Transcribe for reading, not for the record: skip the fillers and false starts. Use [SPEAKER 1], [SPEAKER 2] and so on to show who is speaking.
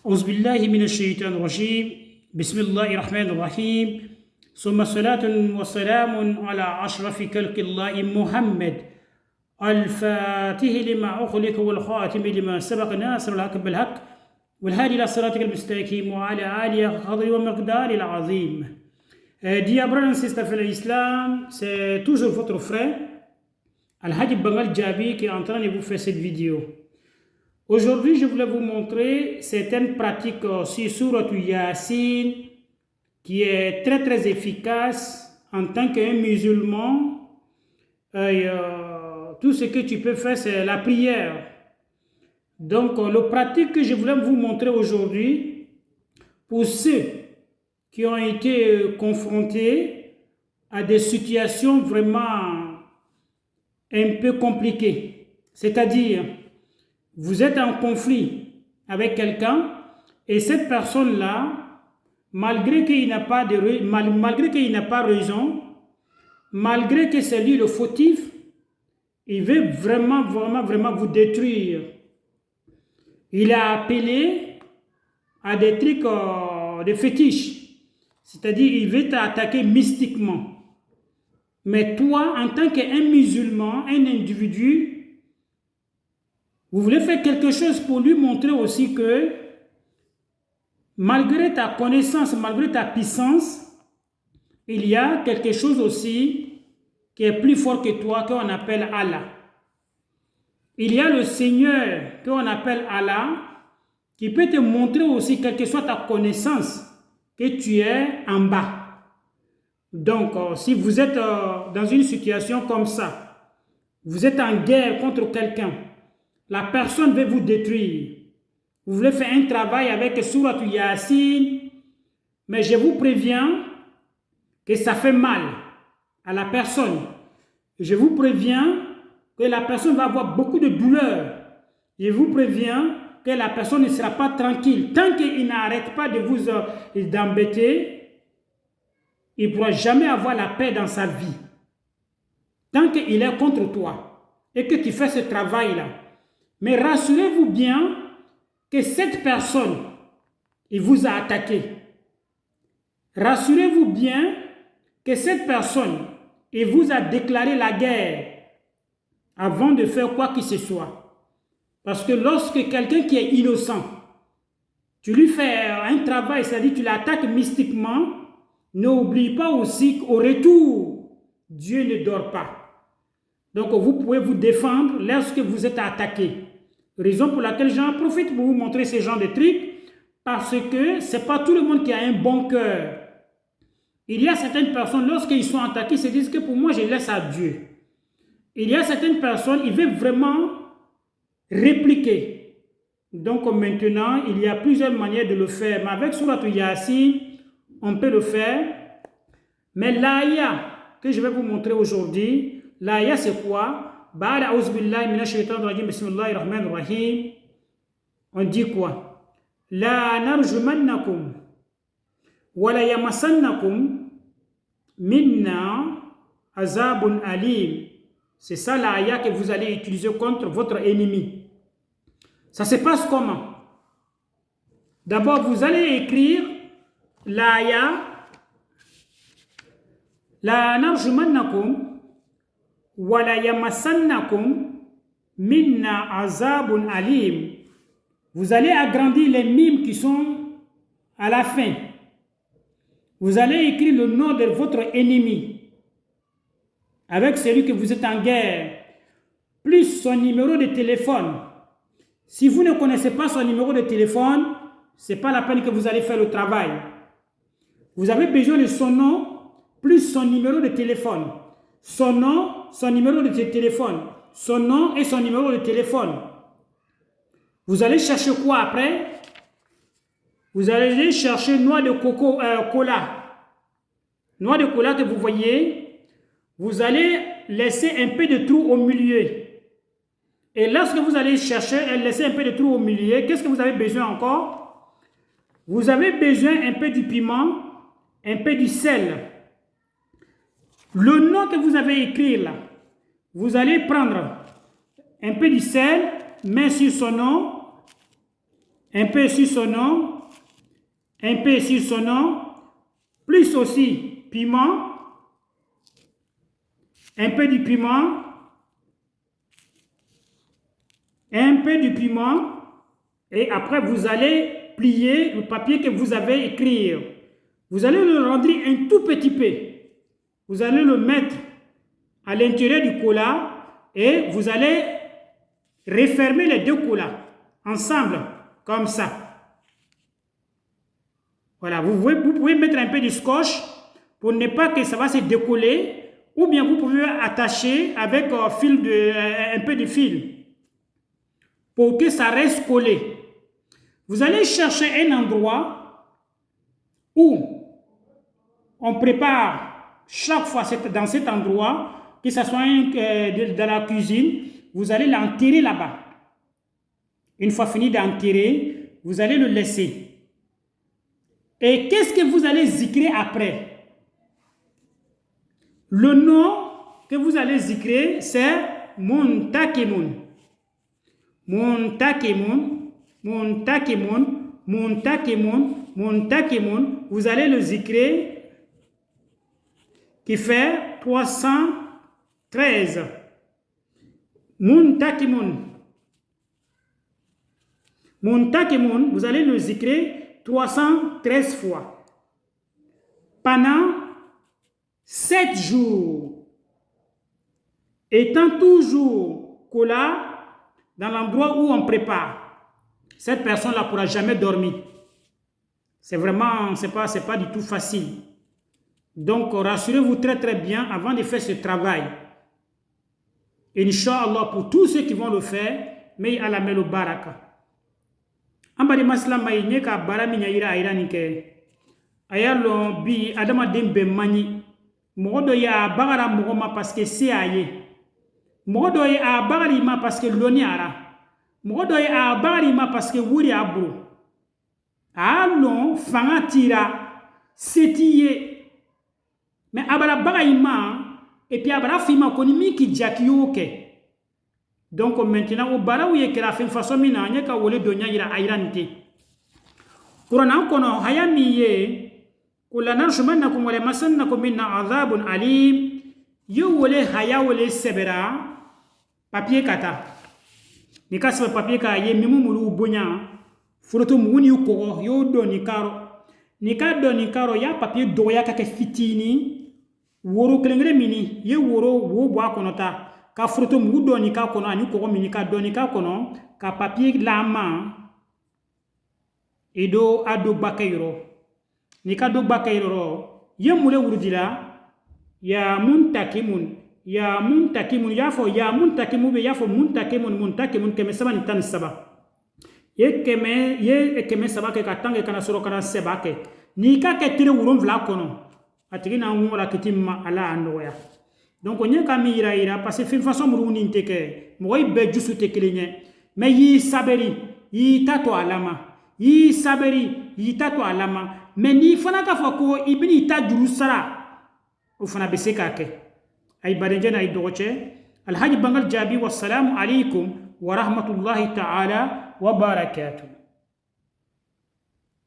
[SPEAKER 1] أعوذ بالله من الشيطان الرجيم بسم الله الرحمن الرحيم ثم الصلاة والسلام على أشرف خلق الله محمد الفاتح لما أخلق والخاتم لما سبق ناصر الحق بالحق والهادي إلى صراطك المستقيم وعلى آله قدر ومقدار العظيم. Dear brothers and sisters in Islam, c'est toujours votre frère Al-Hadi Bangal Djabi qui est en train de vous faire cette vidéo. Aujourd'hui, je voulais vous montrer certaines pratiques sur Sourate Yasin qui est très très efficace en tant qu'un musulman. Tout ce que tu peux faire, c'est la prière. Donc, le pratique que je voulais vous montrer aujourd'hui, pour ceux qui ont été confrontés à des situations vraiment un peu compliquées, c'est-à-dire vous êtes en conflit avec quelqu'un et cette personne-là, malgré qu'il n'a pas raison, malgré que c'est lui le fautif, il veut vraiment vous détruire. Il a appelé à des trucs de fétiches, c'est-à-dire il veut t'attaquer mystiquement. Mais toi, en tant qu'un musulman, un individu, vous voulez faire quelque chose pour lui montrer aussi que malgré ta connaissance, malgré ta puissance, il y a quelque chose aussi qui est plus fort que toi, qu'on appelle Allah. Il y a le Seigneur qu'on appelle Allah, qui peut te montrer aussi, quelle que soit ta connaissance, que tu es en bas. Donc, si vous êtes dans une situation comme ça, vous êtes en guerre contre quelqu'un, la personne veut vous détruire. Vous voulez faire un travail avec Sourate Yasin, mais je vous préviens que ça fait mal à la personne. Je vous préviens que la personne va avoir beaucoup de douleur. Je vous préviens que la personne ne sera pas tranquille. Tant qu'il n'arrête pas de vous d'embêter, il ne pourra jamais avoir la paix dans sa vie. Tant qu'il est contre toi et que tu fais ce travail-là. Mais rassurez-vous bien que cette personne, il vous a attaqué. Rassurez-vous bien que cette personne, il vous a déclaré la guerre avant de faire quoi que ce soit. Parce que lorsque quelqu'un qui est innocent, tu lui fais un travail, c'est-à-dire tu l'attaques mystiquement, n'oublie pas aussi qu'au retour, Dieu ne dort pas. Donc vous pouvez vous défendre lorsque vous êtes attaqué. Raison pour laquelle j'en profite pour vous montrer ce genre de trucs, parce que ce n'est pas tout le monde qui a un bon cœur. Il y a certaines personnes, lorsqu'ils sont attaqués, ils se disent que pour moi, je laisse à Dieu. Il y a certaines personnes, ils veulent vraiment répliquer. Donc maintenant, il y a plusieurs manières de le faire. Mais avec Sourate Yasin, on peut le faire. Mais l'aya que je vais vous montrer aujourd'hui, l'aya c'est quoi? On dit quoi? La narjumannakum wa la yamassannakum minna azabun alim. C'est ça l'aya que vous allez utiliser contre votre ennemi. Ça se passe comment? D'abord, vous allez écrire l'aya la narjumannakum wala yamassannakum minna azabun alim. Vous allez agrandir les mimes qui sont à la fin. Vous allez écrire le nom de votre ennemi avec celui que vous êtes en guerre, plus son numéro de téléphone. Si vous ne connaissez pas son numéro de téléphone, ce n'est pas la peine que vous allez faire le travail. Vous avez besoin de son nom, plus son numéro de téléphone. Son nom, son numéro de téléphone. Son nom et son numéro de téléphone. Vous allez chercher quoi après? Vous allez chercher noix de coco, cola. Noix de cola que vous voyez. Vous allez laisser un peu de trou au milieu. Et lorsque vous allez chercher et laisser un peu de trou au milieu, qu'est-ce que vous avez besoin encore? Vous avez besoin un peu du piment, un peu du sel. Le nom que vous avez écrit là, vous allez prendre un peu du sel, mettre sur son nom, un peu sur son nom, un peu sur son nom, plus aussi piment, un peu du piment, un peu du piment, et après vous allez plier le papier que vous avez écrit. Vous allez le rendre un tout petit peu. Vous allez le mettre à l'intérieur du cola et vous allez refermer les deux colas ensemble, comme ça. Voilà, vous pouvez mettre un peu de scotch pour ne pas que ça va se décoller, ou bien vous pouvez attacher avec un peu de fil pour que ça reste collé. Vous allez chercher un endroit où on prépare chaque fois dans cet endroit, que ce soit dans la cuisine, vous allez l'enterrer là-bas. Une fois fini d'enterrer, vous allez le laisser. Et qu'est-ce que vous allez zikrer après? Le nom que vous allez zikrer, c'est Muntakimun. Muntakimun, Muntakimun, Muntakimun, Muntakimun. Vous allez le zikrer qui fait 313. Muntakimun. Muntakimun, vous allez le zikrer 313 fois. Pendant 7 jours. Étant toujours collé dans l'endroit où on prépare, cette personne-là ne pourra jamais dormir. C'est vraiment, c'est pas du tout facile. Donc, rassurez-vous très très bien avant de faire ce travail. Inch'Allah, pour tous ceux qui vont le faire, mais Allah me le baraka. Ambari masla mai nyeka barami nyaira aira nike. Ayalo bi adama dembe mani. Modo ya bagara mogoma parce que c'est aye. Modo ya bagari ma parce que loni ara. Modo ya bagari ma parce que wuri abro. Alon fanga tira setiye. Mais abara bagari ma et puis abara fima konimi ki jakioke. Donc maintenant au bara où est que la fin façon mina nyeka wole donya ira airanite. Kurana kono hayamiye kula narshman nakum wala masannakum minna azabun alim yo wole haya wole sebera papier kata. Nika se papier ka ye mimu mulu bonya furoto muni ko yo doni karo. Nika doni karo ya papier doya ka ke fitini woro klengre mini ye woro wo bwa konota. Ka fruto mudo ni ka kono ani ko mini ka doni ka kono ka papier lama edo ado bakayro ni ka do bakayro ye mule wurdila ya muntakimun ya fo ya muntakimu be ya fo muntakimun keme saba ni tan saba ye keme saba ke katange kana soro kana seba ke ni ka ke tire wuron vla kono atigi na ngora kitimma ala andoya. Donc on y a kami ira parce que fin façon muruni nteke moy be jusu te kelenye mais yi saberi yi tato alama yi saberi yi tato alama mais ni fana ka fako ibni ta juru sara o fana be sekake ay barenjena ay dogoche alhaji bangal jabi wassalamu alaikum wa rahmatullahi ta'ala wa barakatuh.